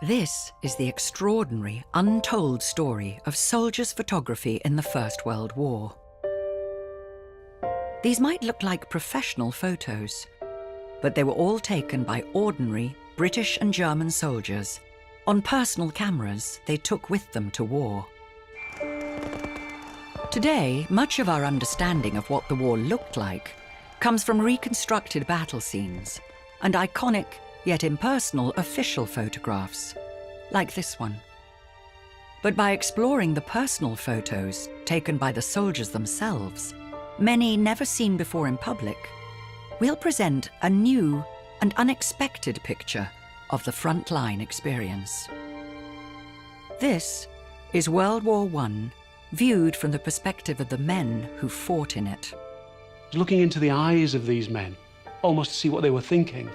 This is the extraordinary, untold story of soldiers' photography in the First World War. These might look like professional photos, but they were all taken by ordinary British and German soldiers on personal cameras they took with them to war. Today, much of our understanding of what the war looked like comes from reconstructed battle scenes and iconic, yet impersonal, official photographs, like this one. But by exploring the personal photos taken by the soldiers themselves, many never seen before in public, we'll present a new and unexpected picture of the frontline experience. This is World War I, viewed from the perspective of the men who fought in it. Looking into the eyes of these men, almost to see what they were thinking,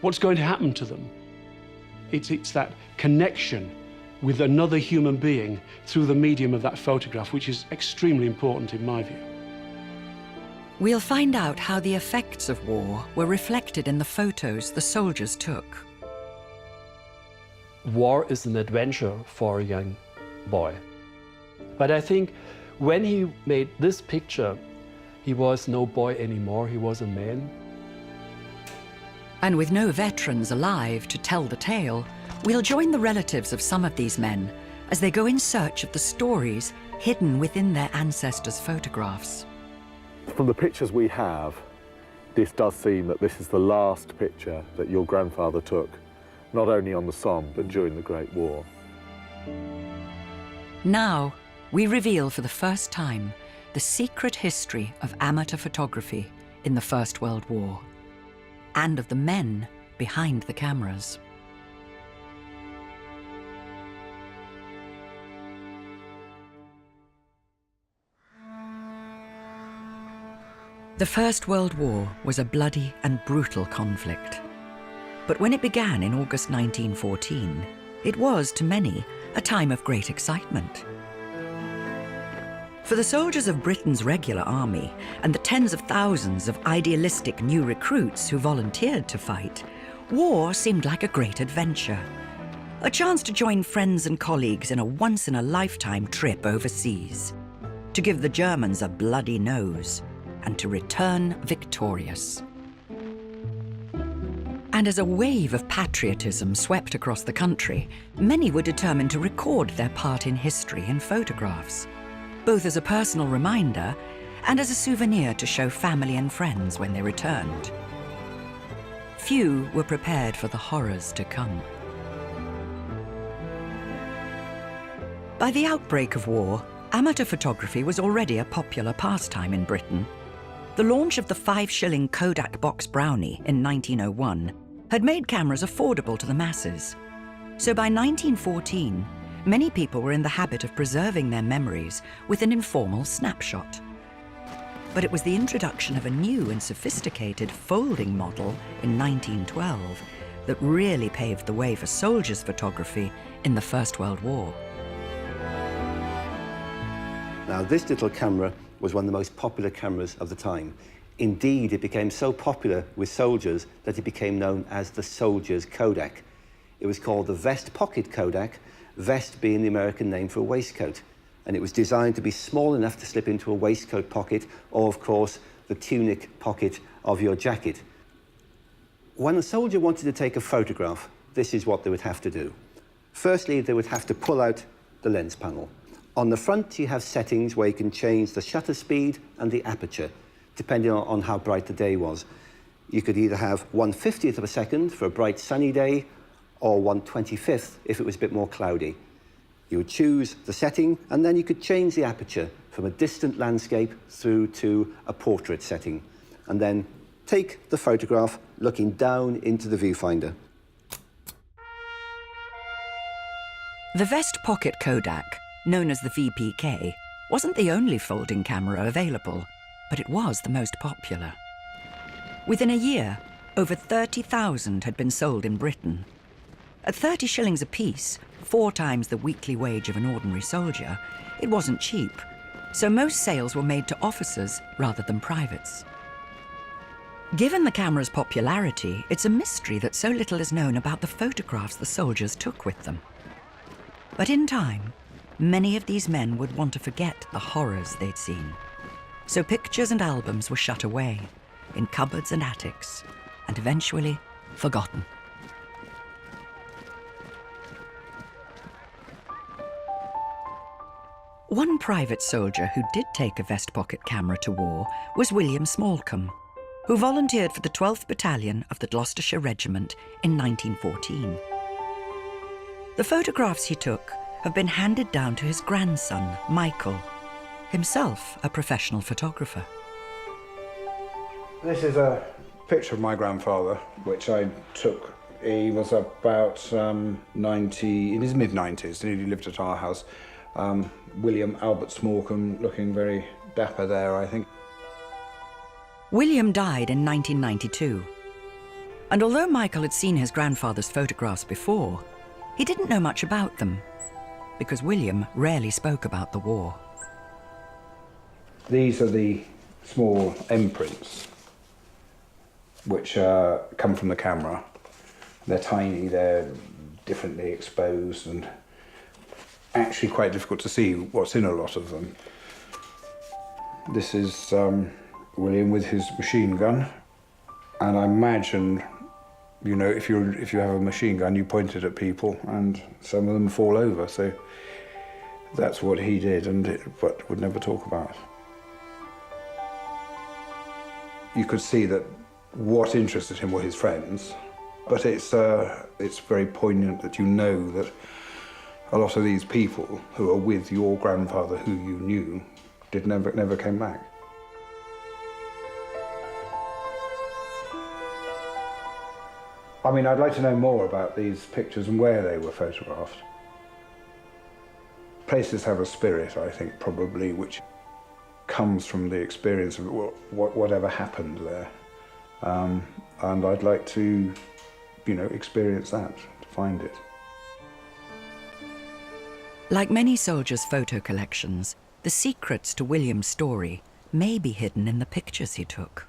what's going to happen to them. It's that connection with another human being through the medium of that photograph, which is extremely important in my view. We'll find out how the effects of war were reflected in the photos the soldiers took. War is an adventure for a young boy. But I think when he made this picture, he was no boy anymore, he was a man. And with no veterans alive to tell the tale, we'll join the relatives of some of these men as they go in search of the stories hidden within their ancestors' photographs. From the pictures we have, this does seem that this is the last picture that your grandfather took, not only on the Somme, but during the Great War. Now, we reveal for the first time the secret history of amateur photography in the First World War, and of the men behind the cameras. The First World War was a bloody and brutal conflict. But when it began in August 1914, it was, to many, a time of great excitement. For the soldiers of Britain's regular army and the tens of thousands of idealistic new recruits who volunteered to fight, war seemed like a great adventure. A chance to join friends and colleagues in a once-in-a-lifetime trip overseas, to give the Germans a bloody nose, and to return victorious. And as a wave of patriotism swept across the country, many were determined to record their part in history in photographs, both as a personal reminder and as a souvenir to show family and friends when they returned. Few were prepared for the horrors to come. By the outbreak of war, amateur photography was already a popular pastime in Britain. The launch of the 5-shilling Kodak box Brownie in 1901 had made cameras affordable to the masses. So by 1914, many people were in the habit of preserving their memories with an informal snapshot. But it was the introduction of a new and sophisticated folding model in 1912 that really paved the way for soldiers' photography in the First World War. Now, this little camera was one of the most popular cameras of the time. Indeed, it became so popular with soldiers that it became known as the soldier's Kodak. It was called the vest pocket Kodak, vest being the American name for a waistcoat. And it was designed to be small enough to slip into a waistcoat pocket or, of course, the tunic pocket of your jacket. When a soldier wanted to take a photograph, this is what they would have to do. Firstly, they would have to pull out the lens panel. On the front, you have settings where you can change the shutter speed and the aperture, depending on how bright the day was. You could either have 1/50th of a second for a bright sunny day, or 1/25th if it was a bit more cloudy. You would choose the setting, and then you could change the aperture from a distant landscape through to a portrait setting, and then take the photograph looking down into the viewfinder. The vest pocket Kodak, known as the VPK, wasn't the only folding camera available, but it was the most popular. Within a year, over 30,000 had been sold in Britain. At 30 shillings apiece, 4 times the weekly wage of an ordinary soldier, it wasn't cheap, so most sales were made to officers rather than privates. Given the camera's popularity, it's a mystery that so little is known about the photographs the soldiers took with them. But in time, many of these men would want to forget the horrors they'd seen. So pictures and albums were shut away in cupboards and attics, and eventually forgotten. One private soldier who did take a vest pocket camera to war was William Smallcombe, who volunteered for the 12th Battalion of the Gloucestershire Regiment in 1914. The photographs he took have been handed down to his grandson, Michael, himself a professional photographer. This is a picture of my grandfather, which I took. He was about 90, in his mid-90s, and he lived at our house. William Albert Smallcombe, looking very dapper there, I think. William died in 1992. And although Michael had seen his grandfather's photographs before, he didn't know much about them, because William rarely spoke about the war. These are the small imprints, which come from the camera. They're tiny, they're differently exposed, and actually quite difficult to see what's in a lot of them. This is William with his machine gun, and I imagine, you know, if you have a machine gun, you point it at people, and some of them fall over. So that's what he did, but would never talk about. You could see that what interested him were his friends, but it's very poignant that you know that a lot of these people who are with your grandfather, who you knew, never came back. I mean, I'd like to know more about these pictures and where they were photographed. Places have a spirit, I think, probably, which comes from the experience of whatever happened there. And I'd like to, you know, experience that, to find it. Like many soldiers' photo collections, the secrets to William's story may be hidden in the pictures he took.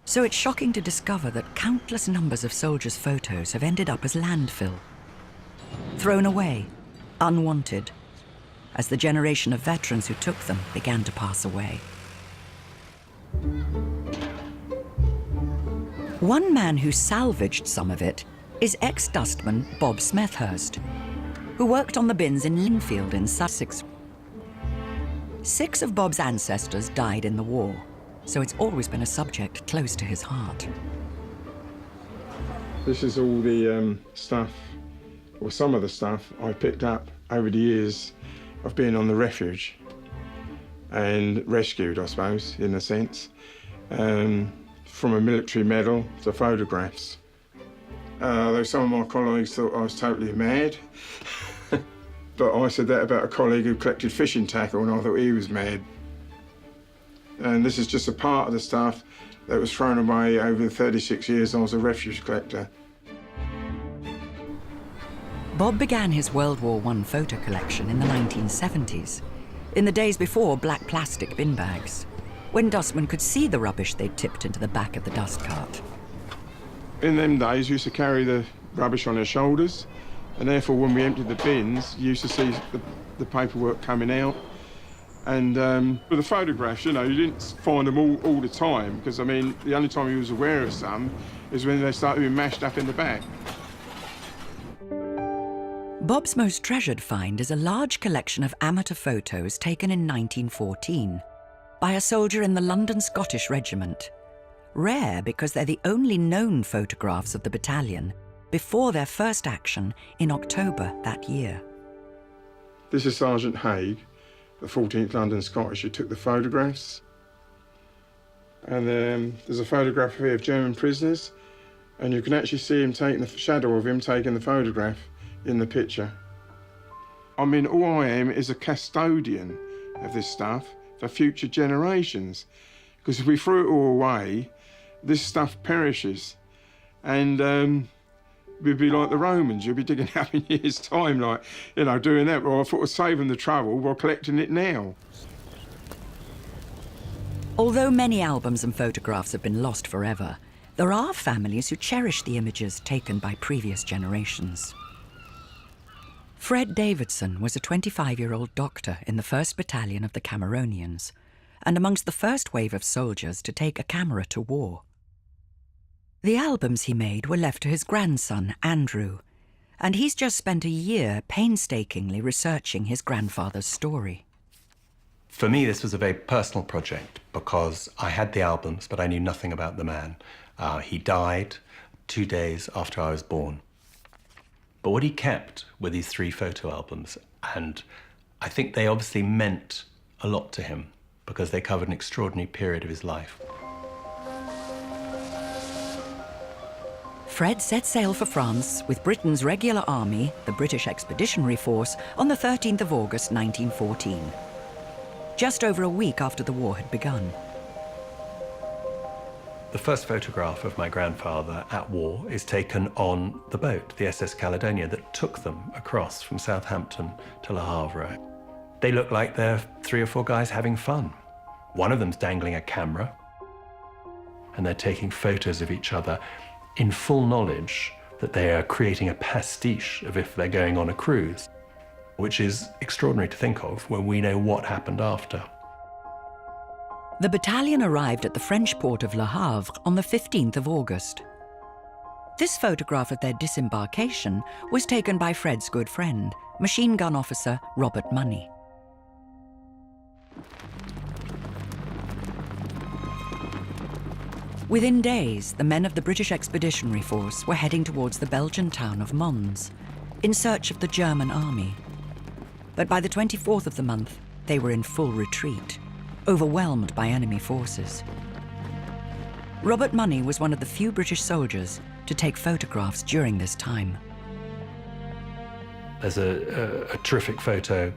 So it's shocking to discover that countless numbers of soldiers' photos have ended up as landfill, thrown away, unwanted, as the generation of veterans who took them began to pass away. One man who salvaged some of it is ex-dustman Bob Smethurst, who worked on the bins in Linfield in Sussex. 6 of Bob's ancestors died in the war, so it's always been a subject close to his heart. This is all the stuff, or some of the stuff, I picked up over the years of being on the refuge and rescued, I suppose, in a sense, from a military medal to photographs. Though some of my colleagues thought I was totally mad, but I said that about a colleague who collected fishing tackle, and I thought he was mad. And this is just a part of the stuff that was thrown away over the 36 years I was a refuge collector. Bob began his World War I photo collection in the 1970s, in the days before black plastic bin bags, when dustmen could see the rubbish they'd tipped into the back of the dust cart. In them days, we used to carry the rubbish on our shoulders, and therefore when we emptied the bins, you used to see the paperwork coming out. And with the photographs, you know, you didn't find them all the time, because, I mean, the only time you was aware of some is when they started being mashed up in the back. Bob's most treasured find is a large collection of amateur photos taken in 1914 by a soldier in the London Scottish Regiment. Rare because they're the only known photographs of the battalion before their first action in October that year. This is Sergeant Haig, the 14th London Scottish, who took the photographs. And there's a photograph here of German prisoners, and you can actually see him taking the shadow of him taking the photograph in the picture. I mean, all I am is a custodian of this stuff for future generations, because if we threw it all away, this stuff perishes, and we'd be like the Romans. You'd be digging up in years' time, like, you know, doing that. Well, I thought of saving the trouble while collecting it now. Although many albums and photographs have been lost forever, there are families who cherish the images taken by previous generations. Fred Davidson was a 25-year-old doctor in the 1st Battalion of the Cameronians, and amongst the first wave of soldiers to take a camera to war. The albums he made were left to his grandson, Andrew, and he's just spent a year painstakingly researching his grandfather's story. For me, this was a very personal project because I had the albums, but I knew nothing about the man. He died 2 days after I was born. But what he kept were these 3 photo albums, and I think they obviously meant a lot to him because they covered an extraordinary period of his life. Fred set sail for France with Britain's regular army, the British Expeditionary Force, on the 13th of August 1914, just over a week after the war had begun. The first photograph of my grandfather at war is taken on the boat, the SS Caledonia, that took them across from Southampton to Le Havre. They look like they're 3 or 4 guys having fun. One of them's dangling a camera, and they're taking photos of each other in full knowledge that they are creating a pastiche of if they're going on a cruise, which is extraordinary to think of when we know what happened after. The battalion arrived at the French port of Le Havre on the 15th of August. This photograph of their disembarkation was taken by Fred's good friend, machine gun officer Robert Money. Within days, the men of the British Expeditionary Force were heading towards the Belgian town of Mons, in search of the German army. But by the 24th of the month, they were in full retreat, overwhelmed by enemy forces. Robert Money was one of the few British soldiers to take photographs during this time. There's a terrific photo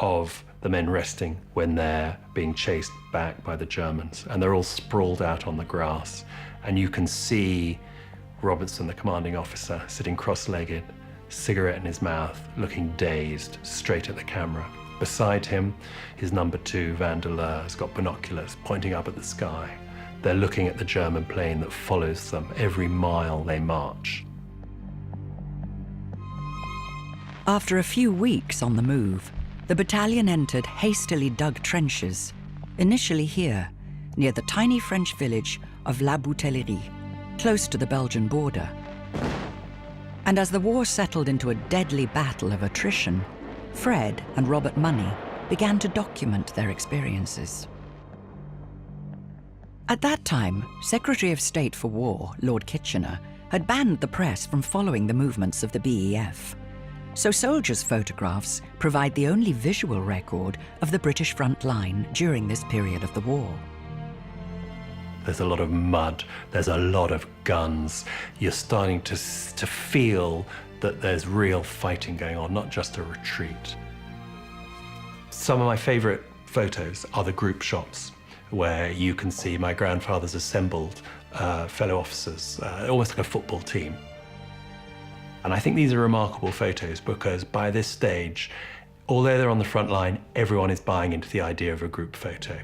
of the men resting when they're being chased back by the Germans, and they're all sprawled out on the grass, and you can see Robertson, the commanding officer, sitting cross-legged, cigarette in his mouth, looking dazed, straight at the camera. Beside him, his number 2, Vandeleur, has got binoculars pointing up at the sky. They're looking at the German plane that follows them every mile they march. After a few weeks on the move, the battalion entered hastily dug trenches, initially here, near the tiny French village of La Boutellerie, close to the Belgian border. And as the war settled into a deadly battle of attrition, Fred and Robert Money began to document their experiences. At that time, Secretary of State for War, Lord Kitchener, had banned the press from following the movements of the BEF. So soldiers' photographs provide the only visual record of the British front line during this period of the war. There's a lot of mud, there's a lot of guns. You're starting to feel that there's real fighting going on, not just a retreat. Some of my favorite photos are the group shots, where you can see my grandfather's assembled fellow officers, almost like a football team. And I think these are remarkable photos because by this stage, although they're on the front line, everyone is buying into the idea of a group photo.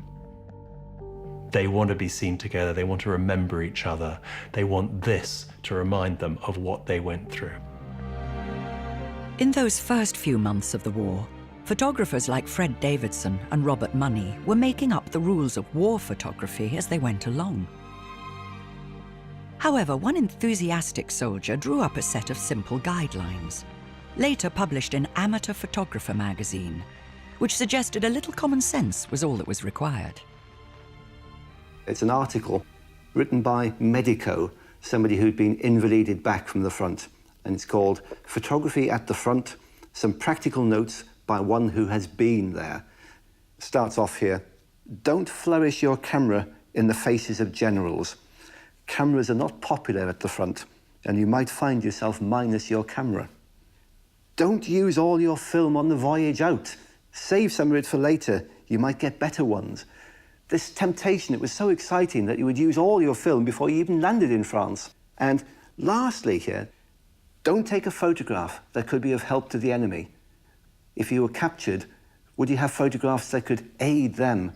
They want to be seen together, they want to remember each other, they want this to remind them of what they went through. In those first few months of the war, photographers like Fred Davidson and Robert Money were making up the rules of war photography as they went along. However, one enthusiastic soldier drew up a set of simple guidelines, later published in Amateur Photographer magazine, which suggested a little common sense was all that was required. It's an article written by Medico, somebody who'd been invalided back from the front, and it's called Photography at the Front, Some Practical Notes by One Who Has Been There. It starts off here. Don't flourish your camera in the faces of generals. Cameras are not popular at the front, and you might find yourself minus your camera. Don't use all your film on the voyage out. Save some of it for later. You might get better ones. This temptation, it was so exciting that you would use all your film before you even landed in France. And lastly here, don't take a photograph that could be of help to the enemy. If you were captured, would you have photographs that could aid them?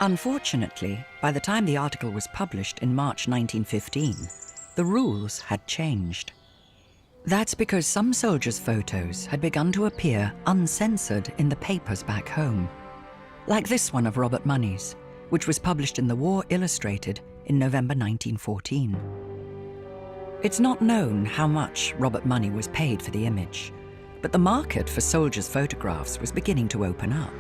Unfortunately, by the time the article was published in March 1915, the rules had changed. That's because some soldiers' photos had begun to appear uncensored in the papers back home, like this one of Robert Money's, which was published in the War Illustrated in November 1914. It's not known how much Robert Money was paid for the image, but the market for soldiers' photographs was beginning to open up.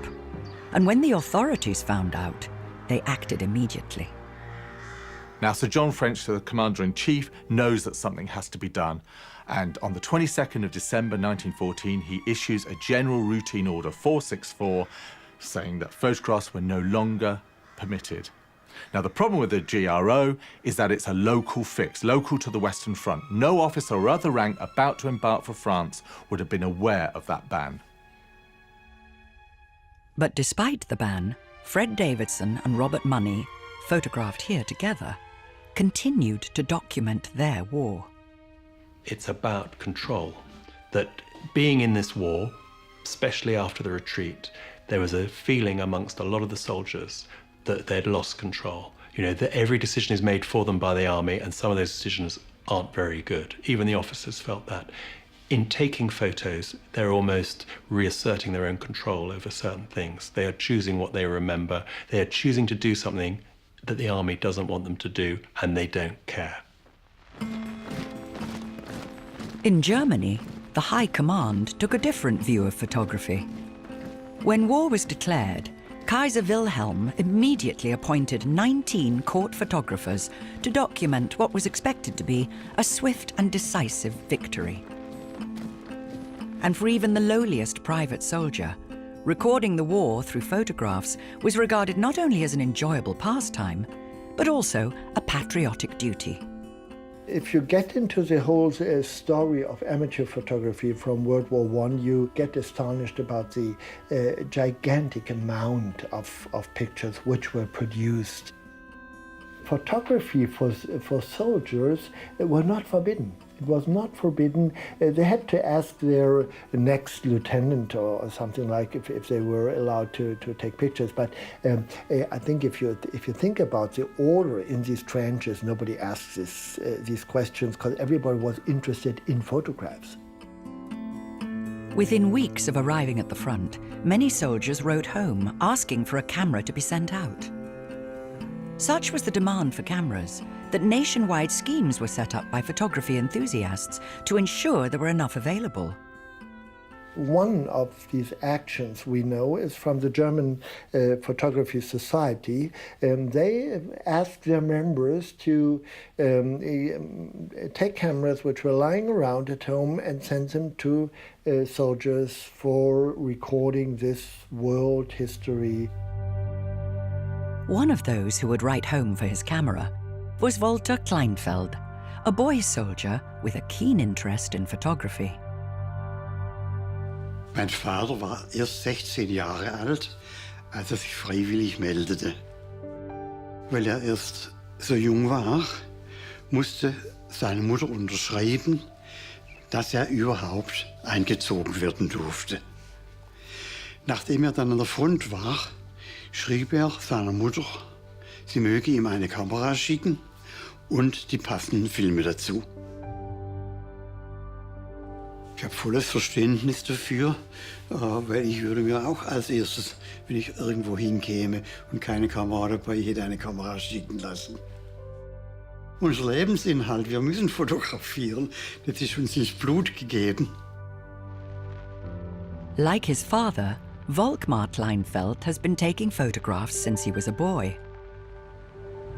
And when the authorities found out, they acted immediately. Now, Sir John French, the Commander-in-Chief, knows that something has to be done. And on the 22nd of December 1914, he issues a General Routine Order 464 saying that photographs were no longer permitted. Now, the problem with the GRO is that it's a local fix, local to the Western Front. No officer or other rank about to embark for France would have been aware of that ban. But despite the ban, Fred Davidson and Robert Money, photographed here together, continued to document their war. It's about control. That being in this war, especially after the retreat, there was a feeling amongst a lot of the soldiers that they'd lost control. You know, that every decision is made for them by the army, and some of those decisions aren't very good. Even the officers felt that. In taking photos, they're almost reasserting their own control over certain things. They are choosing what they remember. They are choosing to do something that the army doesn't want them to do, and they don't care. In Germany, the High Command took a different view of photography. When war was declared, Kaiser Wilhelm immediately appointed 19 court photographers to document what was expected to be a swift and decisive victory. And for even the lowliest private soldier, recording the war through photographs was regarded not only as an enjoyable pastime, but also a patriotic duty. If you get into the whole story of amateur photography from World War I, you get astonished about the gigantic amount of pictures which were produced. Photography for soldiers were not forbidden. It was not forbidden. They had to ask their next lieutenant or something like if they were allowed to take pictures. But I think if you think about the order in these trenches, nobody asks these questions because everybody was interested in photographs. Within weeks of arriving at the front, many soldiers wrote home asking for a camera to be sent out. Such was the demand for cameras that nationwide schemes were set up by photography enthusiasts to ensure there were enough available. One of these actions we know is from the German Photography Society. They asked their members to take cameras which were lying around at home and send them to soldiers for recording this world history. One of those who would write home for his camera was Walter Kleinfeld, a boy soldier with a keen interest in photography. Mein Vater war erst 16 Jahre alt, als sich freiwillig meldete. Weil erst so jung war, musste seine Mutter unterschreiben, dass überhaupt eingezogen werden durfte. Nachdem dann an der Front war, schrieb seiner Mutter, sie möge ihm eine Kamera schicken und die passenden Filme dazu. Ich habe volles Verständnis dafür, weil ich würde mir auch als erstes, wenn ich irgendwo hinkäme und keine Kamera dabei hätte, eine Kamera schicken lassen. Unser Lebensinhalt, wir müssen fotografieren, das ist uns ins Blut gegeben. Like his father, Volkmar Kleinfeld has been taking photographs since he was a boy.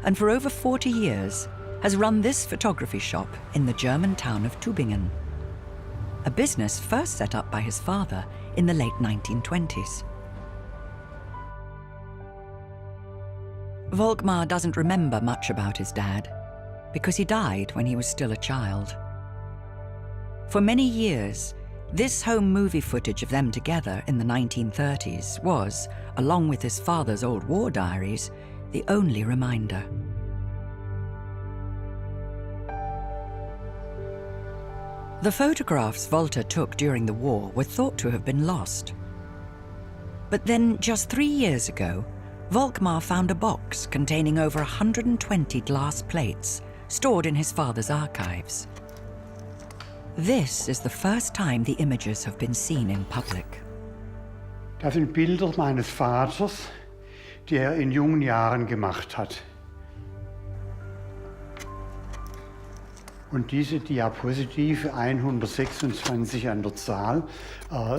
And for over 40 years, has run this photography shop in the German town of Tübingen. A business first set up by his father in the late 1920s. Volkmar doesn't remember much about his dad, because he died when he was still a child. For many years, this home movie footage of them together in the 1930s was, along with his father's old war diaries, the only reminder. The photographs Walter took during the war were thought to have been lost. But then, just 3 years ago, Volkmar found a box containing over 120 glass plates stored in his father's archives. This is the first time the images have been seen in public. Das sind Bilder meines Vaters, die in jungen Jahren gemacht hat. Und diese Diapositive, 126 an der Zahl,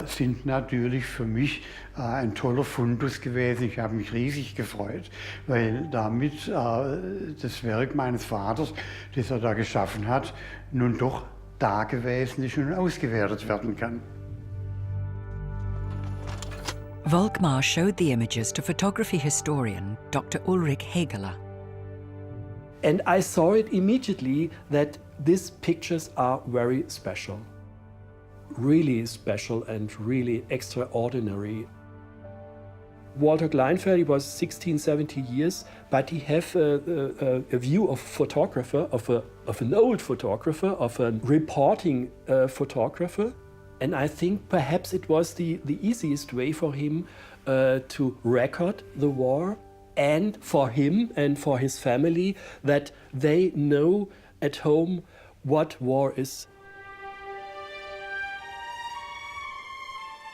sind natürlich für mich ein toller Fundus gewesen. Ich habe mich riesig gefreut, weil damit das Werk meines Vaters, das er da geschaffen hat, nun doch da gewesen ist und ausgewertet werden kann. Volkmar showed the images to photography historian Dr. Ulrich Hegeler. And I saw it immediately that these pictures are very special. Really special and really extraordinary. Walter Kleinfeld, he was 16, 17 years, but he have a view of photographer, of an old photographer, of a reporting photographer. And I think perhaps it was the easiest way for him to record the war, and for him and for his family, that they know at home what war is.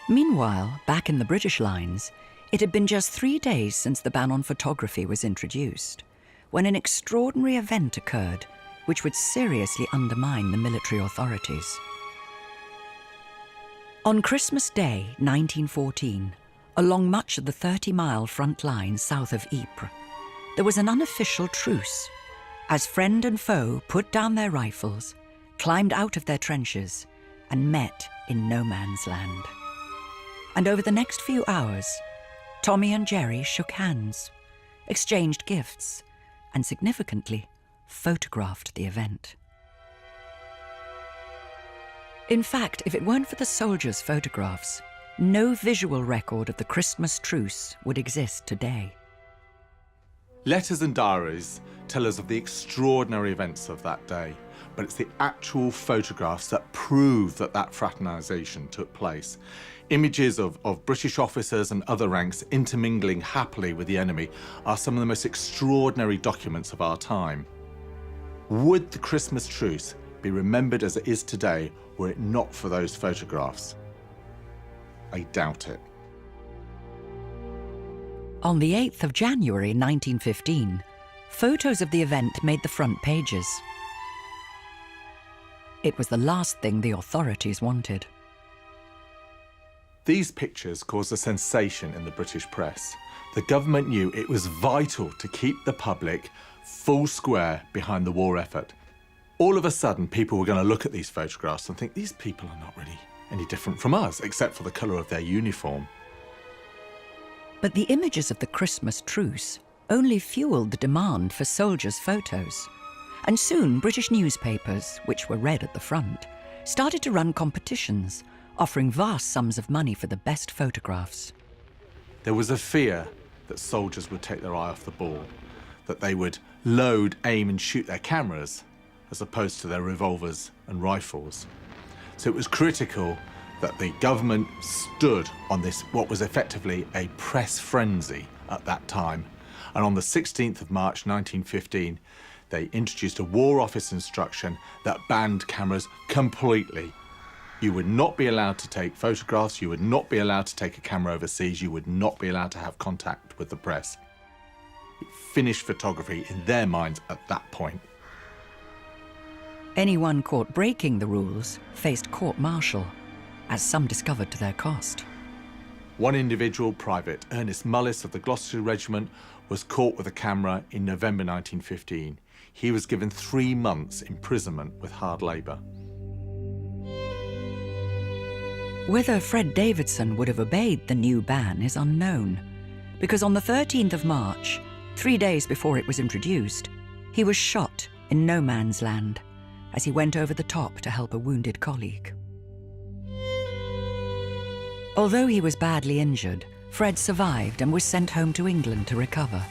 Meanwhile, back in the British lines, it had been just 3 days since the ban on photography was introduced, when an extraordinary event occurred which would seriously undermine the military authorities. On Christmas Day, 1914, along much of the 30-mile front line south of Ypres, there was an unofficial truce, as friend and foe put down their rifles, climbed out of their trenches, and met in no man's land. And over the next few hours, Tommy and Jerry shook hands, exchanged gifts, and significantly, photographed the event. In fact, if it weren't for the soldiers' photographs, no visual record of the Christmas truce would exist today. Letters and diaries tell us of the extraordinary events of that day, but it's the actual photographs that prove that that fraternisation took place. Images of British officers and other ranks intermingling happily with the enemy are some of the most extraordinary documents of our time. Would the Christmas truce be remembered as it is today were it not for those photographs? I doubt it. On the 8th of January 1915, photos of the event made the front pages. It was the last thing the authorities wanted. These pictures caused a sensation in the British press. The government knew it was vital to keep the public full square behind the war effort. All of a sudden, people were going to look at these photographs and think, these people are not really any different from us, except for the colour of their uniform. But the images of the Christmas truce only fueled the demand for soldiers' photos. And soon, British newspapers, which were red at the front, started to run competitions, offering vast sums of money for the best photographs. There was a fear that soldiers would take their eye off the ball, that they would load, aim and shoot their cameras as opposed to their revolvers and rifles. So it was critical that the government stood on this, what was effectively a press frenzy at that time. And on the 16th of March 1915, they introduced a War Office instruction that banned cameras completely. You would not be allowed to take photographs, you would not be allowed to take a camera overseas, you would not be allowed to have contact with the press. It finished photography in their minds at that point. Anyone caught breaking the rules faced court-martial, as some discovered to their cost. One individual, Private Ernest Mullis of the Gloucestershire Regiment, was caught with a camera in November 1915. He was given 3 months imprisonment with hard labour. Whether Fred Davidson would have obeyed the new ban is unknown, because on the 13th of March, 3 days before it was introduced, he was shot in no man's land as he went over the top to help a wounded colleague. Although he was badly injured, Fred survived and was sent home to England to recover.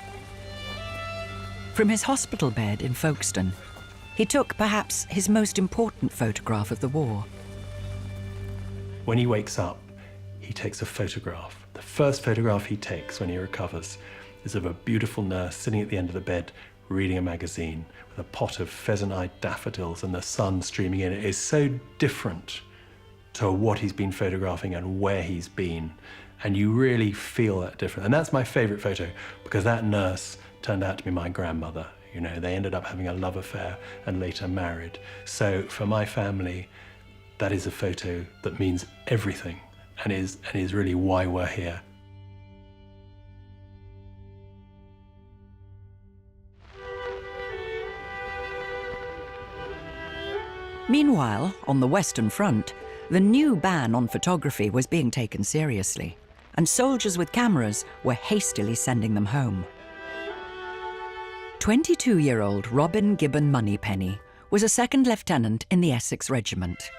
From his hospital bed in Folkestone, he took perhaps his most important photograph of the war. When he wakes up, he takes a photograph. The first photograph he takes when he recovers is of a beautiful nurse sitting at the end of the bed reading a magazine with a pot of pheasant-eyed daffodils and the sun streaming in. It is so different to what he's been photographing and where he's been. And you really feel that difference. And that's my favorite photo, because that nurse turned out to be my grandmother. You know, they ended up having a love affair and later married. So for my family, that is a photo that means everything and is really why we're here. Meanwhile, on the Western Front, the new ban on photography was being taken seriously, and soldiers with cameras were hastily sending them home. 22-year-old Robin Gibbon Moneypenny was a second lieutenant in the Essex Regiment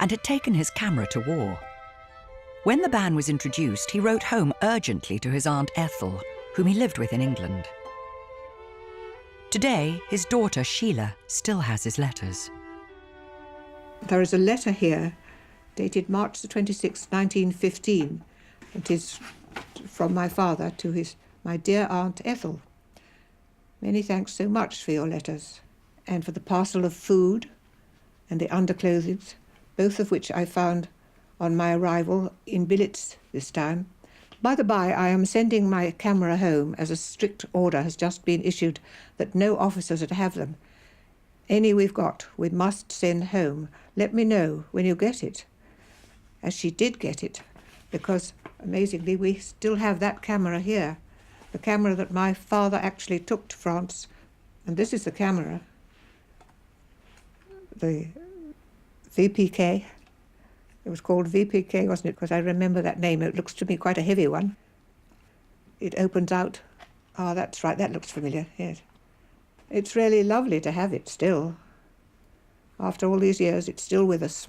and had taken his camera to war. When the ban was introduced, he wrote home urgently to his Aunt Ethel, whom he lived with in England. Today, his daughter Sheila still has his letters. There is a letter here dated March the 26th, 1915. It is from my father to my dear Aunt Ethel. Many thanks so much for your letters and for the parcel of food and the underclothing, both of which I found on my arrival in billets this time. By the by, I am sending my camera home as a strict order has just been issued that no officers are to have them. Any we've got, we must send home. Let me know when you get it. As she did get it, because amazingly we still have that camera here, the camera that my father actually took to France. And this is the camera, the VPK. It was called VPK, wasn't it? Because I remember that name. It looks to me quite a heavy one. It opens out. Oh, that's right, that looks familiar, yes. It's really lovely to have it still. After all these years, it's still with us.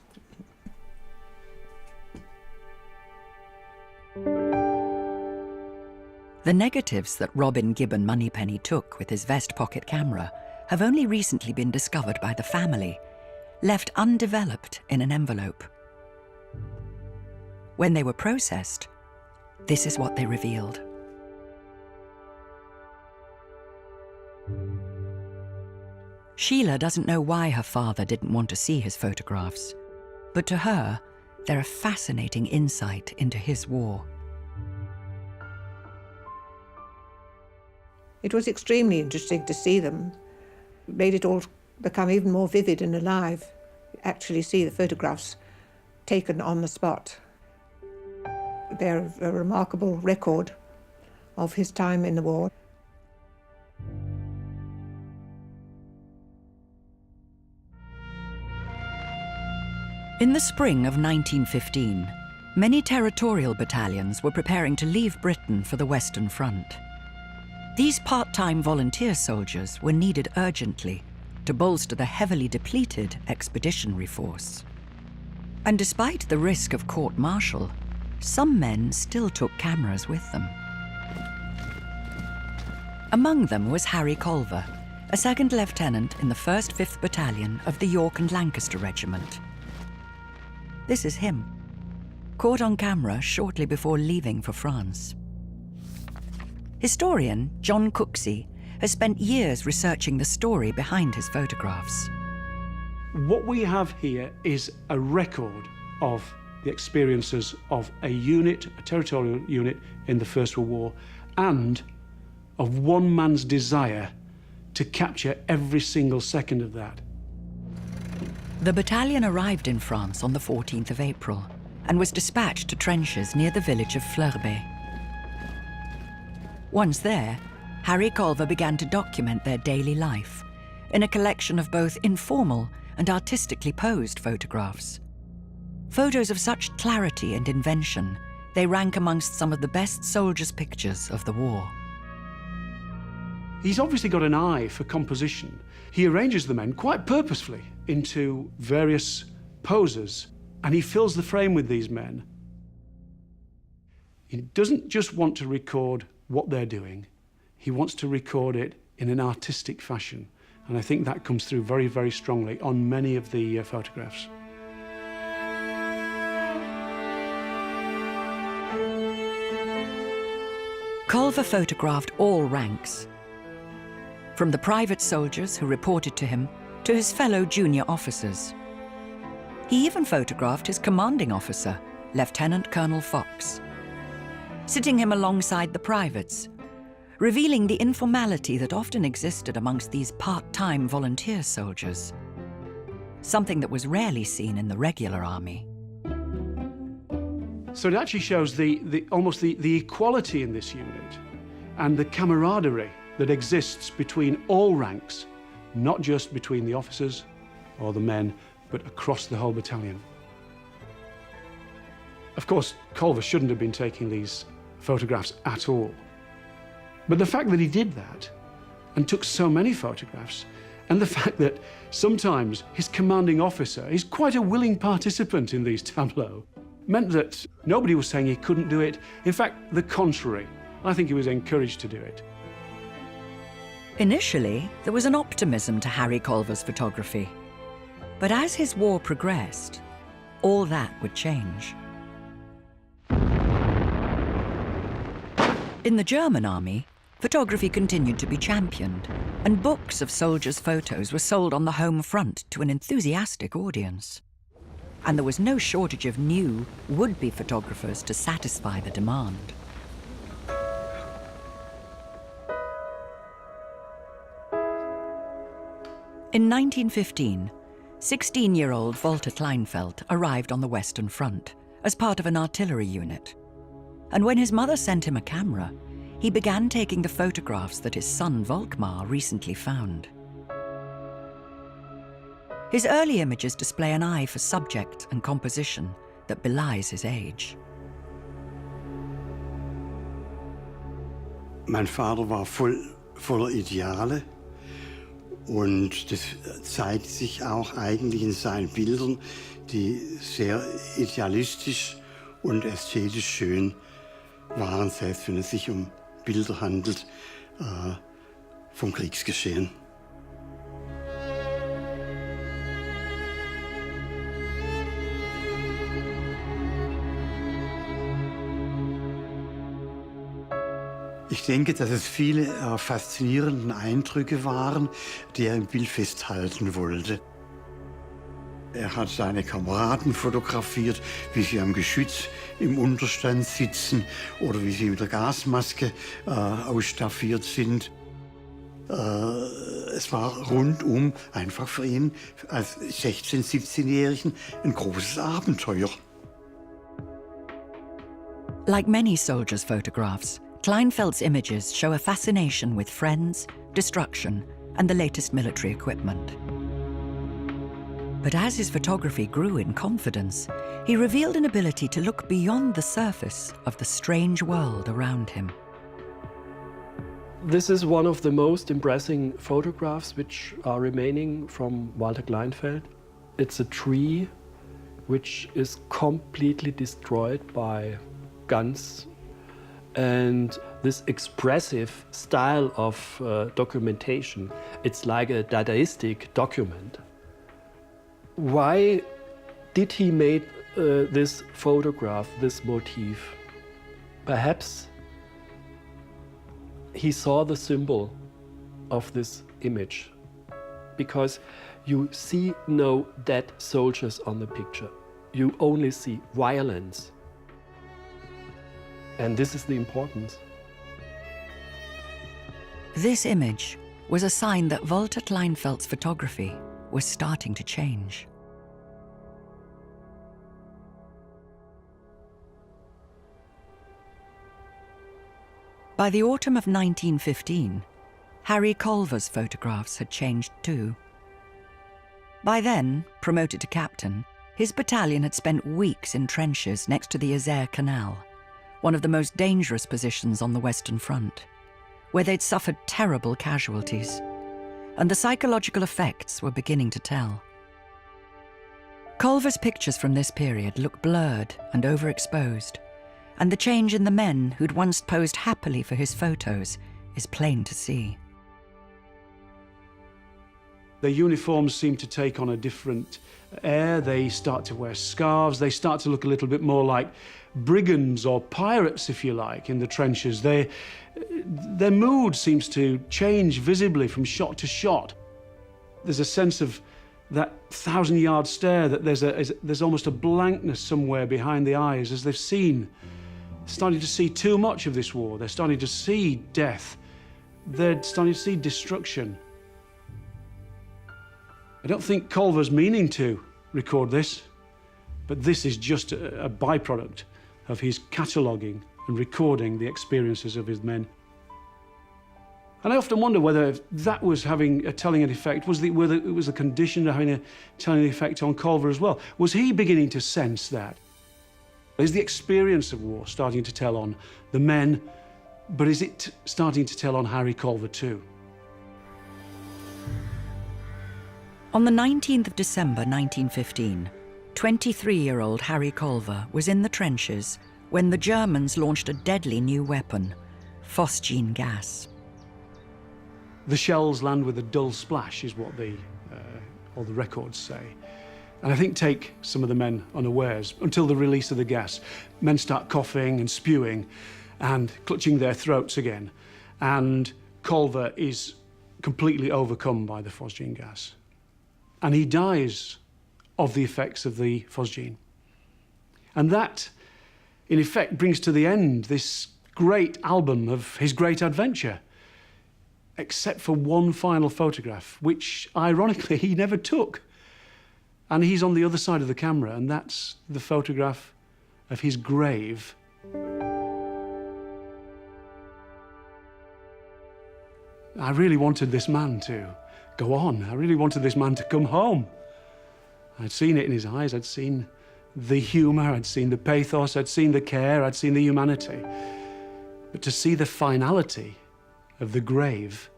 The negatives that Robin Gibbon Moneypenny took with his vest pocket camera have only recently been discovered by the family, left undeveloped in an envelope. When they were processed, this is what they revealed. Sheila doesn't know why her father didn't want to see his photographs, but to her, they're a fascinating insight into his war. It was extremely interesting to see them. It made it all become even more vivid and alive. Actually see the photographs taken on the spot. They're a remarkable record of his time in the war. In the spring of 1915, many territorial battalions were preparing to leave Britain for the Western Front. These part-time volunteer soldiers were needed urgently to bolster the heavily depleted expeditionary force. And despite the risk of court-martial, some men still took cameras with them. Among them was Harry Culver, a second lieutenant in the 1st 5th Battalion of the York and Lancaster Regiment. This is him, caught on camera shortly before leaving for France. Historian John Cooksey has spent years researching the story behind his photographs. What we have here is a record of the experiences of a unit, a territorial unit in the First World War, and of one man's desire to capture every single second of that. The battalion arrived in France on the 14th of April and was dispatched to trenches near the village of Fleurbe. Once there, Harry Culver began to document their daily life in a collection of both informal and artistically posed photographs. Photos of such clarity and invention, they rank amongst some of the best soldiers' pictures of the war. He's obviously got an eye for composition. He arranges the men quite purposefully into various poses, and he fills the frame with these men. He doesn't just want to record what they're doing, he wants to record it in an artistic fashion. And I think that comes through very, very strongly on many of the photographs. Culver photographed all ranks, from the private soldiers who reported to him to his fellow junior officers. He even photographed his commanding officer, Lieutenant Colonel Fox, sitting him alongside the privates, revealing the informality that often existed amongst these part-time volunteer soldiers, something that was rarely seen in the regular army. So it actually shows almost the equality in this unit and the camaraderie that exists between all ranks, not just between the officers or the men, but across the whole battalion. Of course, Culver shouldn't have been taking these photographs at all. But the fact that he did that and took so many photographs, and the fact that sometimes his commanding officer is quite a willing participant in these tableaux, meant that nobody was saying he couldn't do it. In fact, the contrary. I think he was encouraged to do it. Initially, there was an optimism to Harry Culver's photography. But as his war progressed, all that would change. In the German army, photography continued to be championed, and books of soldiers' photos were sold on the home front to an enthusiastic audience. And there was no shortage of new, would-be photographers to satisfy the demand. In 1915, 16-year-old Walter Kleinfeld arrived on the Western Front as part of an artillery unit. And when his mother sent him a camera, he began taking the photographs that his son Volkmar recently found. His early images display an eye for subject and composition that belies his age. Mein Vater war voller Ideale und das zeigt sich auch eigentlich in seinen Bildern, die sehr idealistisch und ästhetisch schön waren, selbst wenn es sich um Bilder handelt vom Kriegsgeschehen. Ich denke, dass es viele faszinierende Eindrücke waren, die er im Bild festhalten wollte. Er hat seine Kameraden fotografiert, wie sie am Geschütz im Unterstand sitzen oder wie sie mit der Gasmaske ausstaffiert sind. Es war rundum einfach für ihn als 16-, 17-Jährigen ein großes Abenteuer. Like many soldiers' photographs, Kleinfeld's images show a fascination with friends, destruction, and the latest military equipment. But as his photography grew in confidence, he revealed an ability to look beyond the surface of the strange world around him. This is one of the most impressive photographs which are remaining from Walter Kleinfeld. It's a tree which is completely destroyed by guns. And this expressive style of documentation, it's like a Dadaistic document. Why did he make this photograph, this motif? Perhaps he saw the symbol of this image, because you see no dead soldiers on the picture. You only see violence. And this is the importance. This image was a sign that Walter Kleinfeld's photography was starting to change. By the autumn of 1915, Harry Culver's photographs had changed too. By then, promoted to captain, his battalion had spent weeks in trenches next to the Isère Canal, one of the most dangerous positions on the Western Front, where they'd suffered terrible casualties, and the psychological effects were beginning to tell. Culver's pictures from this period look blurred and overexposed, and the change in the men who'd once posed happily for his photos is plain to see. Their uniforms seem to take on a different air. They start to wear scarves. They start to look a little bit more like brigands or pirates, if you like, in the trenches. Their mood seems to change visibly from shot to shot. There's a sense of that 1,000-yard stare, that there's almost a blankness somewhere behind the eyes as they've starting to see too much of this war. They're starting to see death. They're starting to see destruction. I don't think Culver's meaning to record this, but this is just a byproduct of his cataloguing and recording the experiences of his men. And I often wonder whether that was having a telling effect, whether it was a condition of having a telling effect on Culver as well. Was he beginning to sense that? Is the experience of war starting to tell on the men, but is it starting to tell on Harry Culver too? On the 19th of December 1915, 23-year-old Harry Culver was in the trenches when the Germans launched a deadly new weapon, phosgene gas. The shells land with a dull splash, is what all the records say. And I think take some of the men unawares until the release of the gas. Men start coughing and spewing and clutching their throats again. And Culver is completely overcome by the phosgene gas. And he dies of the effects of the phosgene. And that, in effect, brings to the end this great album of his great adventure, except for one final photograph, which, ironically, he never took. And he's on the other side of the camera, and that's the photograph of his grave. I really wanted this man to go on. I really wanted this man to come home. I'd seen it in his eyes. I'd seen the humour, I'd seen the pathos, I'd seen the care, I'd seen the humanity. But to see the finality of the grave,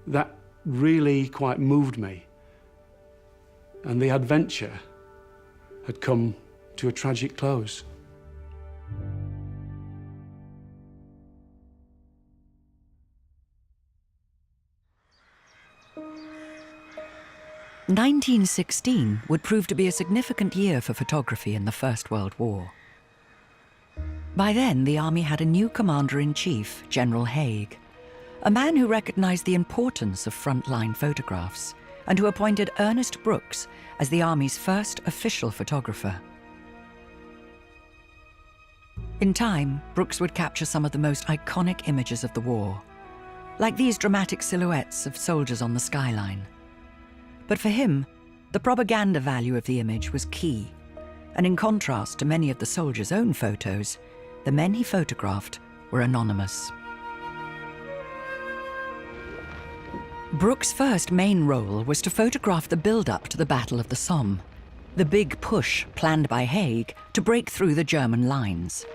that really quite moved me. And the adventure had come to a tragic close. "1916 would prove to be a significant year for photography in the First World War. By then, the army had a new commander-in-chief, General Haig, a man who recognized the importance of frontline photographs and who appointed Ernest Brooks as the army's first official photographer. In time, Brooks would capture some of the most iconic images of the war, like these dramatic silhouettes of soldiers on the skyline. But for him, the propaganda value of the image was key, and in contrast to many of the soldiers' own photos, the men he photographed were anonymous. Brooks' first main role was to photograph the build-up to the Battle of the Somme, the big push planned by Haig to break through the German lines.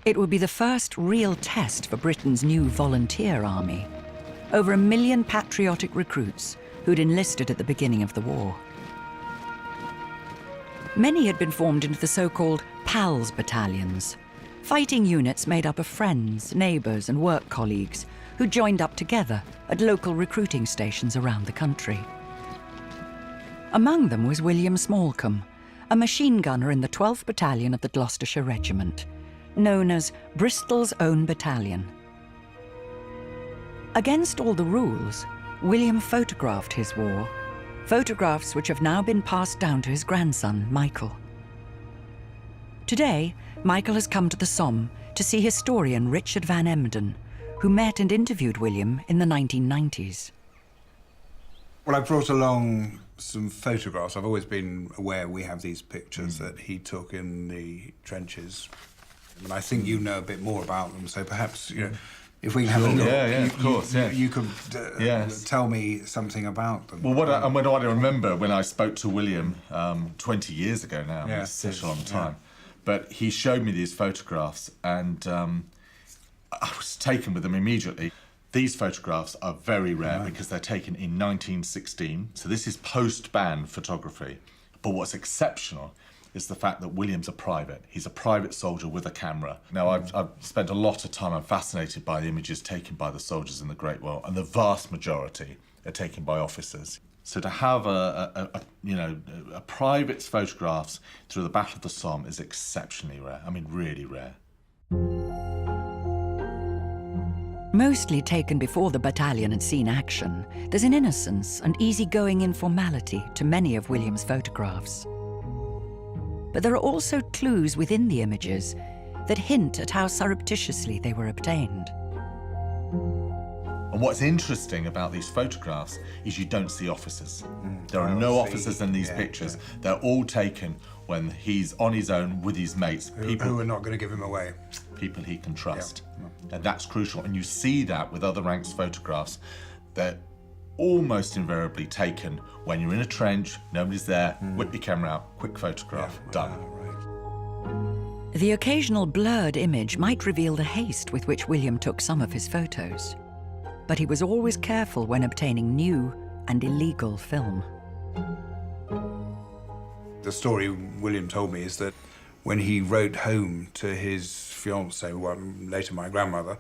It would be the first real test for Britain's new volunteer army, over 1 million patriotic recruits who'd enlisted at the beginning of the war. Many had been formed into the so-called PALS battalions, fighting units made up of friends, neighbours and work colleagues who joined up together at local recruiting stations around the country. Among them was William Smallcombe, a machine gunner in the 12th Battalion of the Gloucestershire Regiment, known as Bristol's Own Battalion. Against all the rules, William photographed his war, photographs which have now been passed down to his grandson, Michael. Today, Michael has come to the Somme to see historian Richard Van Emden, who met and interviewed William in the 1990s. Well, I brought along some photographs. I've always been aware we have these pictures that he took in the trenches. And I think you know a bit more about them, so perhaps, you know, if we can have a look, of course, you could tell me something about them. Well, what I remember when I spoke to William 20 years ago now, it's such a long time, but he showed me these photographs and I was taken with them immediately. These photographs are very rare because they're taken in 1916, so this is post-ban photography. But what's exceptional is the fact that William's a private. He's a private soldier with a camera. Now, I've spent a lot of time, I'm fascinated by the images taken by the soldiers in the Great War, and the vast majority are taken by officers. So to have a private's photographs through the Battle of the Somme is exceptionally rare. I mean, really rare. Mostly taken before the battalion had seen action, there's an innocence and easygoing informality to many of William's photographs. But there are also clues within the images that hint at how surreptitiously they were obtained. And what's interesting about these photographs is you don't see officers. There are no officers in these pictures. They're all taken when he's on his own with his mates. People who are not going to give him away. People he can trust. And that's crucial. And you see that with other ranks photographs. They're almost invariably taken when you're in a trench, nobody's there, whip your camera out, quick photograph, done. The occasional blurred image might reveal the haste with which William took some of his photos. But he was always careful when obtaining new and illegal film. The story William told me is that when he wrote home to his fiancée, well, later my grandmother,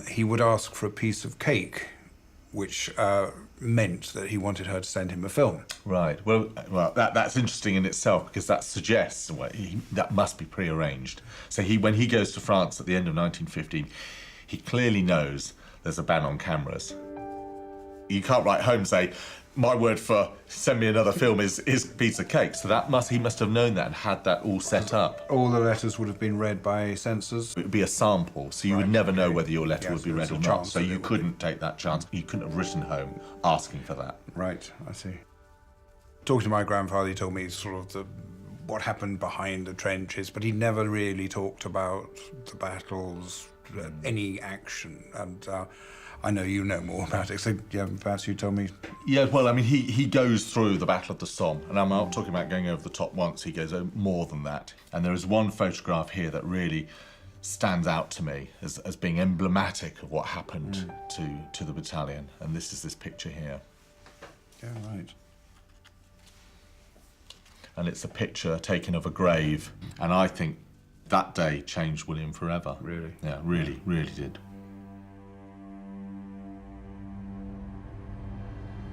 he would ask for a piece of cake, which meant that he wanted her to send him a film. Right. Well, that's interesting in itself, because that suggests that must be prearranged. So when he goes to France at the end of 1915, he clearly knows there's a ban on cameras. You can't write home and say, my word for send me another film is piece of cake. So he must have known that and had that all set up. All the letters would have been read by censors? It would be a sample, so you would never know whether your letter would be read or not. So you couldn't take that chance. You couldn't have written home asking for that. Right, I see. Talking to my grandfather, he told me sort of what happened behind the trenches, but he never really talked about the battles, any action. And I know you know more about it, so perhaps you tell me. Yeah, well, I mean, he goes through the Battle of the Somme, and I'm not talking about going over the top once, he goes over more than that. And there is one photograph here that really stands out to me as being emblematic of what happened to the battalion, and this is this picture here. Yeah, right. And it's a picture taken of a grave, and I think that day changed William forever. Really? Yeah, really, really did.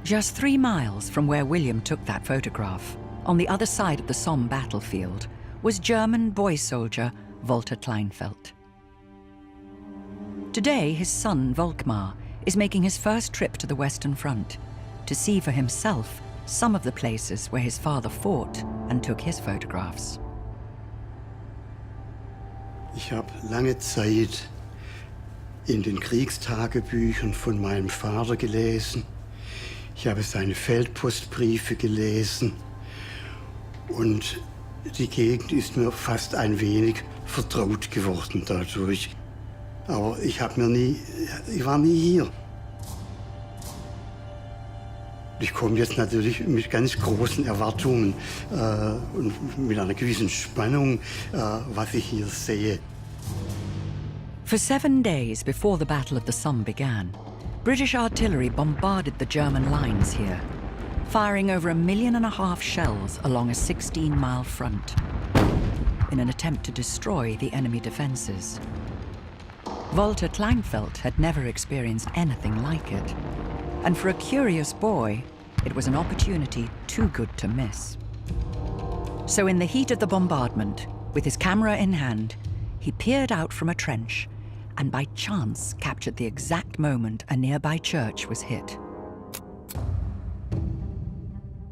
Just 3 miles from where William took that photograph, on the other side of the Somme battlefield, was German boy soldier Walter Kleinfeld. Today, his son Volkmar is making his first trip to the Western Front to see for himself some of the places where his father fought and took his photographs. Ich habe lange Zeit in den Kriegstagebüchern von meinem Vater gelesen. Ich habe seine Feldpostbriefe gelesen und die Gegend ist mir fast ein wenig vertraut geworden dadurch. Aber ich war nie hier. Ich komme jetzt natürlich mit ganz großen Erwartungen und mit einer gewissen Spannung, was ich hier sehe. For 7 days before the Battle of the Somme began, British artillery bombarded the German lines here, firing over 1.5 million shells along a 16-mile front in an attempt to destroy the enemy defenses. Walter Kleinfeld had never experienced anything like it, and for a curious boy, it was an opportunity too good to miss. So in the heat of the bombardment, with his camera in hand, he peered out from a trench and by chance captured the exact moment a nearby church was hit.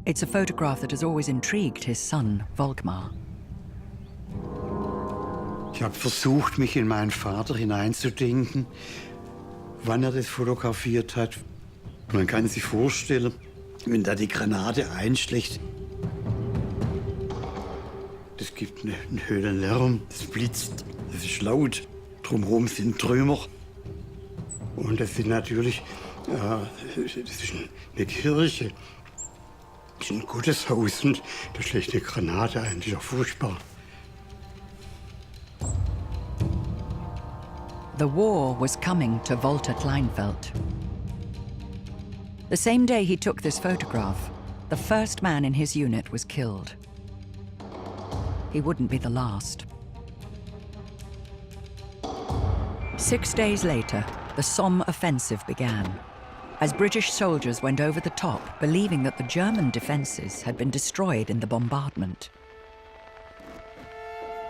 It's a photograph that has always intrigued his son, Volkmar. Ich habe versucht, mich in meinen Vater hineinzudenken, wann das fotografiert hat. Man kann sich vorstellen, wenn da die Granate einschlägt, das gibt einen Höhlenlärm, das blitzt, das ist laut. Drumherum sind Trümmer. Und das sind natürlich, das ist eine Kirche, das ist ein Gotteshaus und da schlägt eine Granate ein, das ist ja furchtbar. The war was coming to Walter Kleinfeld. The same day he took this photograph, the first man in his unit was killed. he wouldn't be the last. 6 days later, the Somme offensive began, as British soldiers went over the top, believing that the German defences had been destroyed in the bombardment.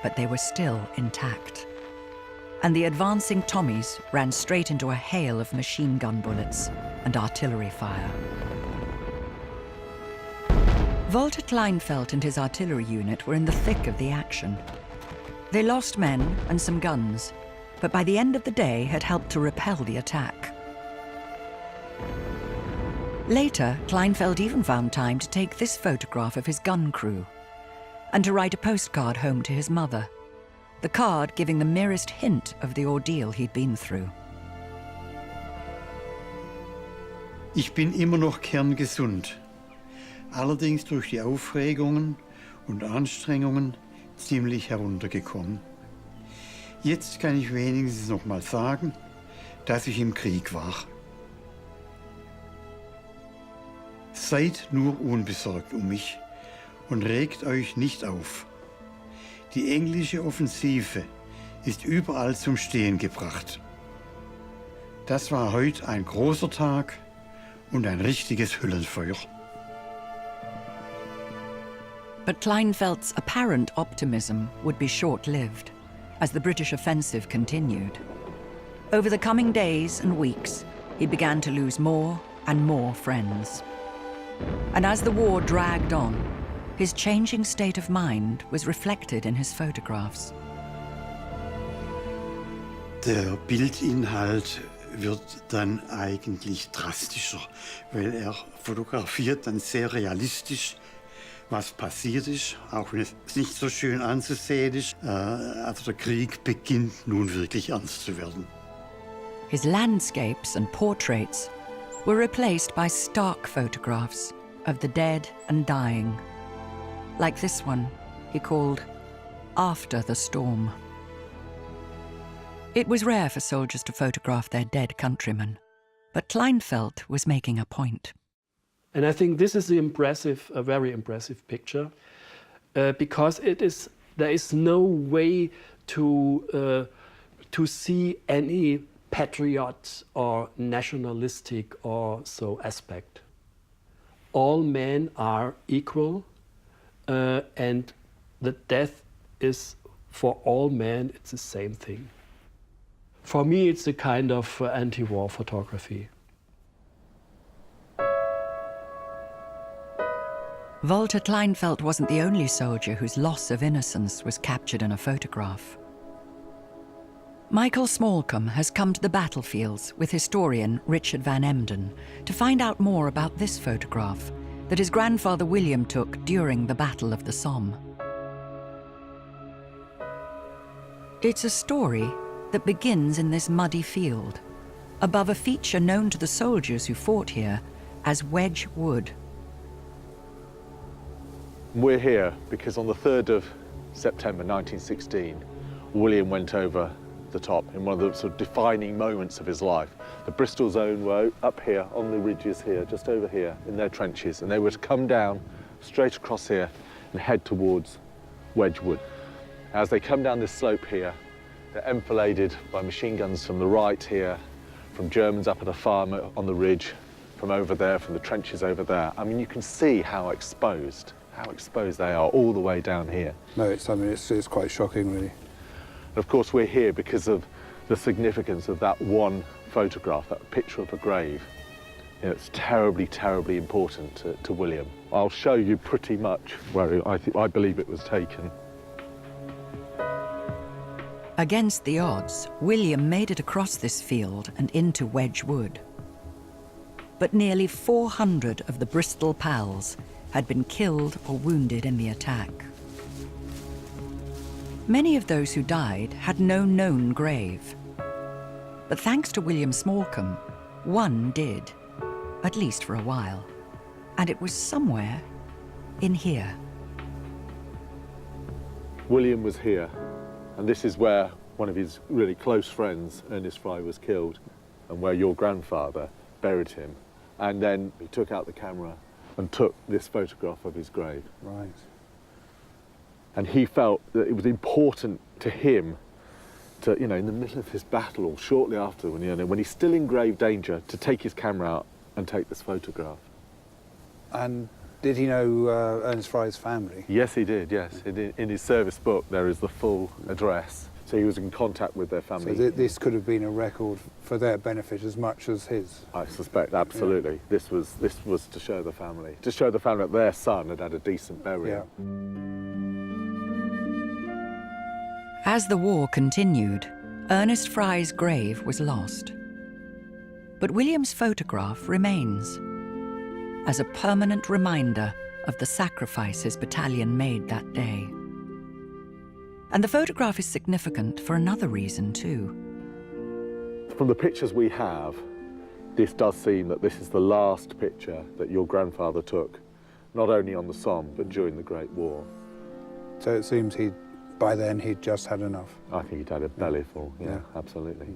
But they were still intact, and the advancing Tommies ran straight into a hail of machine gun bullets and artillery fire. Walter Kleinfeldt and his artillery unit were in the thick of the action. They lost men and some guns, but by the end of the day had helped to repel the attack. Later, Kleinfeldt even found time to take this photograph of his gun crew and to write a postcard home to his mother, the card giving the merest hint of the ordeal he'd been through. Ich bin immer noch kerngesund, allerdings durch die Aufregungen und Anstrengungen ziemlich heruntergekommen. Jetzt kann ich wenigstens noch mal sagen, dass ich im Krieg war. Seid nur unbesorgt um mich und regt euch nicht auf. Die englische Offensive ist überall zum Stehen gebracht. Das war heute ein großer Tag und ein richtiges Höllenfeuer. But Kleinfeldt's apparent optimism would be short-lived as the British offensive continued. Over the coming days and weeks, he began to lose more and more friends. And as the war dragged on, his changing state of mind was reflected in his photographs. Der Bildinhalt wird dann eigentlich drastischer, weil er fotografiert dann sehr realistisch, was passiert ist, auch wenn es nicht so schön anzusehen ist. Also der Krieg beginnt nun wirklich ernst zu werden. His landscapes and portraits were replaced by stark photographs of the dead and dying, like this one he called After the Storm. It was rare for soldiers to photograph their dead countrymen, but Kleinfeldt was making a point. And I think this is a very impressive picture, because there is no way to see any patriot or nationalistic or so aspect. All men are equal, and the death is for all men, it's the same thing. For me, it's a kind of anti-war photography. Walter Kleinfeldt wasn't the only soldier whose loss of innocence was captured in a photograph. Michael Smallcombe has come to the battlefields with historian Richard van Emden to find out more about this photograph that his grandfather William took during the Battle of the Somme. It's a story that begins in this muddy field, above a feature known to the soldiers who fought here as Wedge Wood. We're here because on the 3rd of September 1916, William went over the top in one of the sort of defining moments of his life. The Bristol zone were up here on the ridges here, just over here in their trenches, and they were to come down straight across here and head towards Wedge Wood. As they come down this slope here, they're enfiladed by machine guns from the right here, from Germans up at a farm on the ridge, from over there, from the trenches over there. I mean, you can see how exposed they are all the way down here. No, it's quite shocking, really. And of course, we're here because of the significance of that one photograph, that picture of a grave. You know, it's terribly, terribly important to William. I'll show you pretty much where I believe it was taken. Against the odds, William made it across this field and into Wedge Wood. But nearly 400 of the Bristol pals had been killed or wounded in the attack. Many of those who died had no known grave. But thanks to William Smallcombe, one did, at least for a while. And it was somewhere in here. William was here, and this is where one of his really close friends, Ernest Fry, was killed, and where your grandfather buried him. And then he took out the camera and took this photograph of his grave. Right. And he felt that it was important to him to, you know, in the middle of his battle or shortly after, when he's still in grave danger, to take his camera out and take this photograph. And did he know Ernest Fry's family? Yes, he did, yes. In his service book, there is the full address. So he was in contact with their family. So this could have been a record for their benefit as much as his? I suspect, absolutely. Yeah. This was to show the family. To show the family that their son had had a decent burial. Yeah. As the war continued, Ernest Fry's grave was lost. But William's photograph remains as a permanent reminder of the sacrifice his battalion made that day. And the photograph is significant for another reason too. From the pictures we have, this does seem that this is the last picture that your grandfather took, not only on the Somme, but during the Great War. So it seems by then he'd just had enough. I think he'd had a bellyful, yeah, absolutely.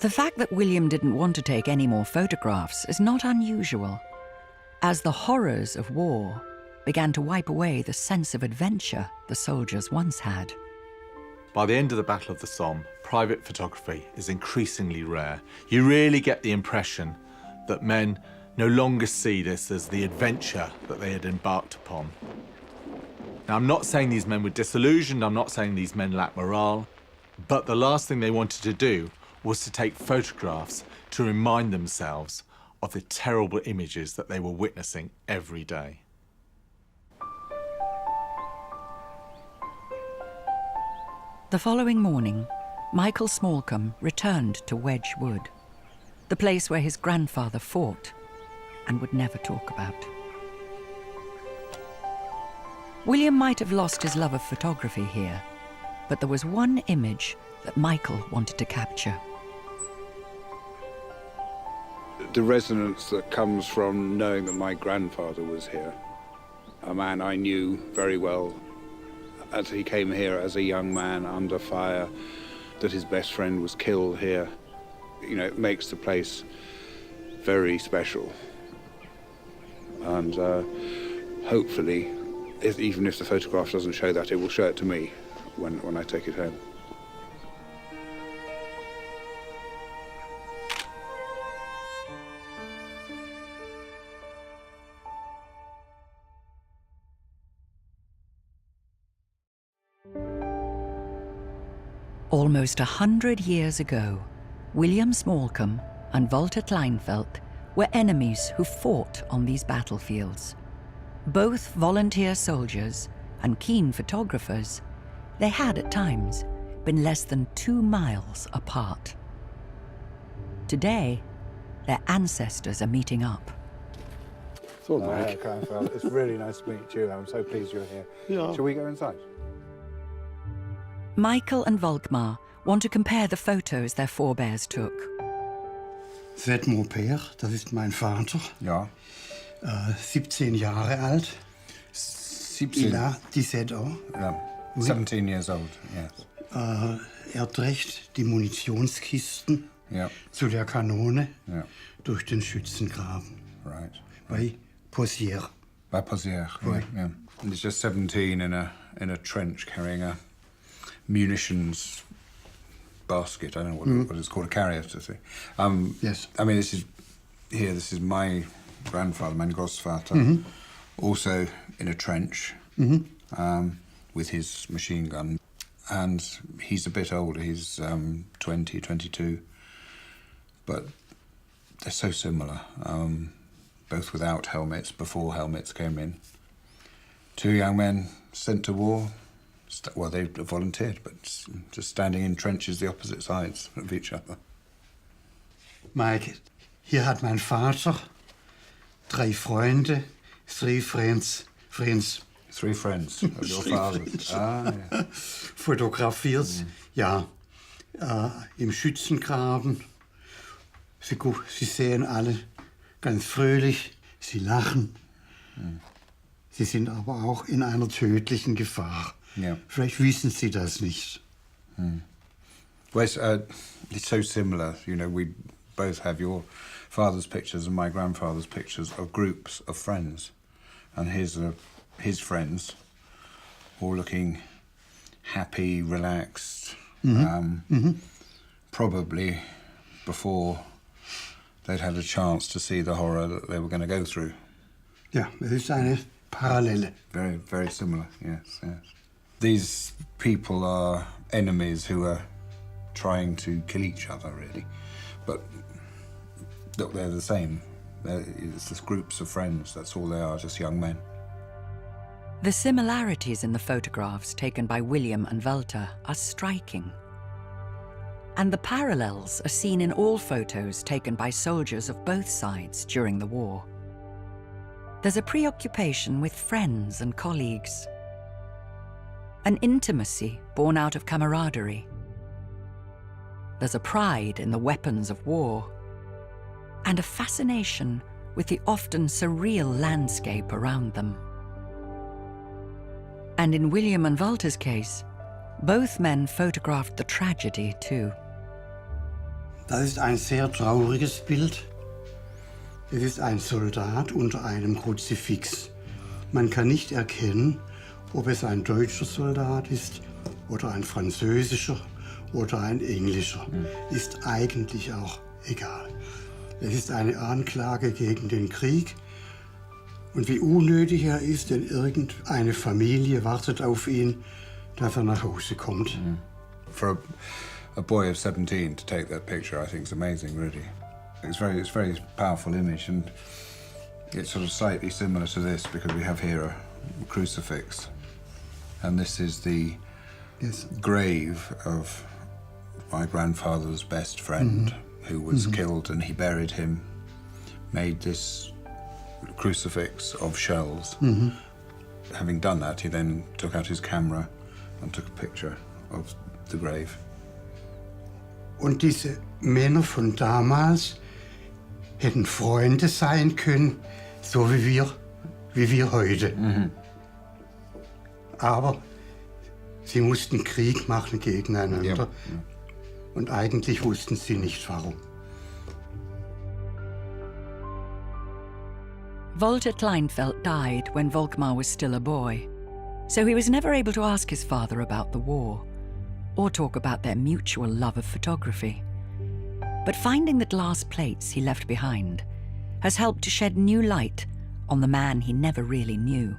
The fact that William didn't want to take any more photographs is not unusual, as the horrors of war began to wipe away the sense of adventure the soldiers once had. By the end of the Battle of the Somme, private photography is increasingly rare. You really get the impression that men no longer see this as the adventure that they had embarked upon. Now, I'm not saying these men were disillusioned, I'm not saying these men lacked morale, but the last thing they wanted to do was to take photographs to remind themselves of the terrible images that they were witnessing every day. The following morning, Michael Smallcombe returned to Wedge Wood, the place where his grandfather fought and would never talk about. William might have lost his love of photography here, but there was one image that Michael wanted to capture. The resonance that comes from knowing that my grandfather was here, a man I knew very well, as he came here as a young man under fire, that his best friend was killed here. You know, it makes the place very special. And hopefully, even if the photograph doesn't show that, it will show it to me when I take it home. Almost 100 years ago, William Smallcombe and Walter Kleinfeldt were enemies who fought on these battlefields. Both volunteer soldiers and keen photographers, they had at times been less than 2 miles apart. Today, their ancestors are meeting up. So, Mike. Kleinfeldt, it's really nice to meet you. I'm so pleased you're here. Ja. Shall we go inside? Michael and Volkmar want to compare the photos their forebears took. C'est mon père, das ist mein Vater. Ja. 17 Jahre alt. 17. Il a 17 ans. Yeah. 17 years old, yes. Er trägt die Munitionskisten Yeah. zu der Kanone Yeah. durch den Schützengraben Right. bei Pozières. By Pozières, Right. yeah. And he's just 17 in a trench carrying a munitions basket. I don't know what it's called, a carrier, to say. Yes. I mean, this is my grandfather, mein Großvater, also in a trench with his machine gun. And he's a bit older, he's 20, 22. But they're so similar, both without helmets, before helmets came in. 2 young men sent to war. Well, they volunteered, but just standing in trenches the opposite sides of each other. Mike, hier hat mein Vater 3 Freunde, 3 friends. 3 friends of your father's. Ah, yeah. Fotografiert, ja, im Schützengraben. Sie sehen alle ganz fröhlich, sie lachen. Sie sind aber auch in einer tödlichen Gefahr. Yeah. Vielleicht wissen Sie das nicht. Well, it's so similar. You know, we both have your father's pictures and my grandfather's pictures of groups of friends. And here's a his friends, all looking happy, relaxed, probably before they'd had a chance to see the horror that they were going to go through. Ja, es ist eine Parallele. Very, very similar, yes, yes. These people are enemies who are trying to kill each other, really. But look, they're the same. It's just groups of friends, that's all they are, just young men. The similarities in the photographs taken by William and Walter are striking. And the parallels are seen in all photos taken by soldiers of both sides during the war. There's a preoccupation with friends and colleagues, an intimacy born out of camaraderie. There's a pride in the weapons of war, and a fascination with the often surreal landscape around them. And in William and Walter's case, both men photographed the tragedy too. Das ist ein sehr trauriges Bild. Es ist ein Soldat unter einem Kruzifix. Man kann nicht erkennen, ob es ein deutscher Soldat ist oder ein französischer oder ein englischer. Ist eigentlich auch egal. Es ist eine Anklage gegen den Krieg und wie unnötig er ist, denn irgendeine Familie wartet auf ihn, dass er nach Hause kommt. For a boy of 17 to take that picture, I think is amazing, really. It's a very powerful image, and it's sort of slightly similar to this because we have here a crucifix, and this is the grave of my grandfather's best friend who was killed, and he buried him, made this crucifix of shells. Having done that, he then took out his camera and took a picture of the grave. Und diese Männer von damals hätten Freunde sein können, so wie wir heute. Aber sie mussten Krieg machen gegeneinander. Und eigentlich wussten sie nicht warum. Walter Kleinfeld died when Volkmar was still a boy, so he was never able to ask his father about the war or talk about their mutual love of photography. But finding the glass plates he left behind has helped to shed new light on the man he never really knew.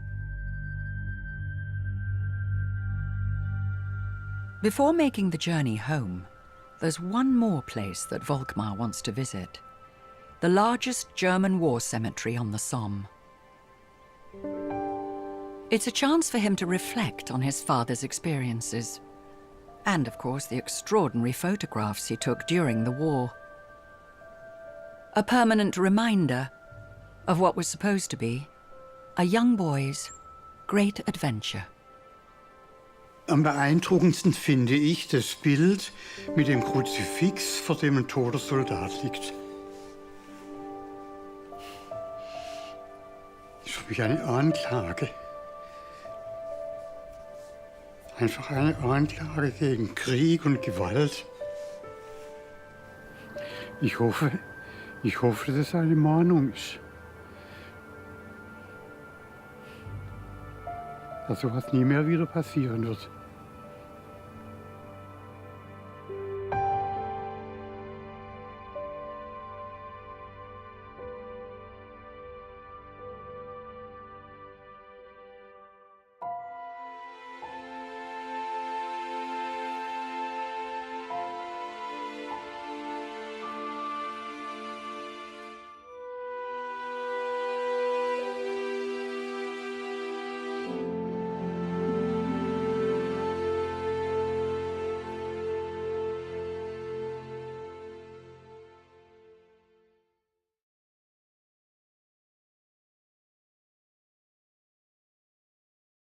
Before making the journey home, there's one more place that Volkmar wants to visit: the largest German war cemetery on the Somme. It's a chance for him to reflect on his father's experiences, and of course the extraordinary photographs he took during the war. A permanent reminder of what was supposed to be a young boy's great adventure. Am beeindruckendsten finde ich das Bild mit dem Kruzifix, vor dem ein toter Soldat liegt. Das ist für mich eine Anklage. Einfach eine Anklage gegen Krieg und Gewalt. Ich hoffe, dass es eine Mahnung ist. Dass sowas nie mehr wieder passieren wird.